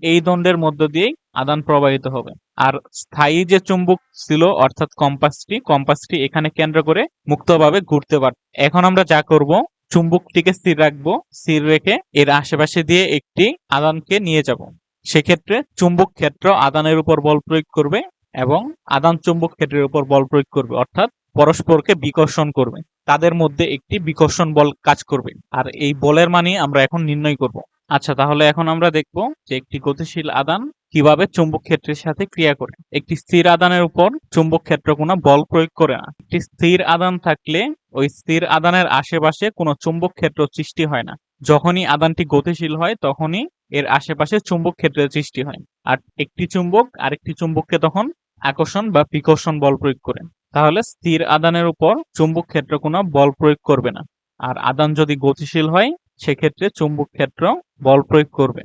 এই দণ্ডের মধ্য দিয়েই আদান প্রবাহিত হবে। আর স্থায়ী যে চুম্বক ছিল অর্থাৎ কম্পাসটি এখানে কেন্দ্র করে মুক্তভাবে ঘুরতে পারে। এখন আমরা যা করব, চুম্বকটিকে স্থির রাখবো, স্থির রেখে এর আশেপাশে দিয়ে একটি আদানকে নিয়ে যাব। সেক্ষেত্রে চুম্বক ক্ষেত্র আদানের উপর বল প্রয়োগ করবে এবং আদান চুম্বক ক্ষেত্রের উপর বল প্রয়োগ করবে, অর্থাৎ পরস্পরকে বিকর্ষণ করবে। তাদের মধ্যে একটি বিকর্ষণ বল কাজ করবে, আর এই বলের মানই আমরা এখন নির্ণয় করব। আচ্ছা, তাহলে এখন আমরা দেখব যে একটি গতিশীল আদান কিভাবে চুম্বক ক্ষেত্রের সাথে ক্রিয়া করে। একটি স্থির আদানের উপর চুম্বক ক্ষেত্র কোনো বল প্রয়োগ করে না। একটি স্থির আদান থাকলে ওই স্থির আদানের আশেপাশে কোনো চুম্বক ক্ষেত্র সৃষ্টি হয় না। যখনই আদানটি গতিশীল হয় তখনই এর আশেপাশে চুম্বক ক্ষেত্রের সৃষ্টি হয়, আর একটি চুম্বক আরেকটি চুম্বককে তখন আকর্ষণ বা বিকর্ষণ বল প্রয়োগ করে। তাহলে স্থির আদানের উপর চুম্বক ক্ষেত্র কোনো বল প্রয়োগ করবে না, আর আদান যদি গতিশীল হয় সেক্ষেত্রে চুম্বক ক্ষেত্র বল প্রয়োগ করবে।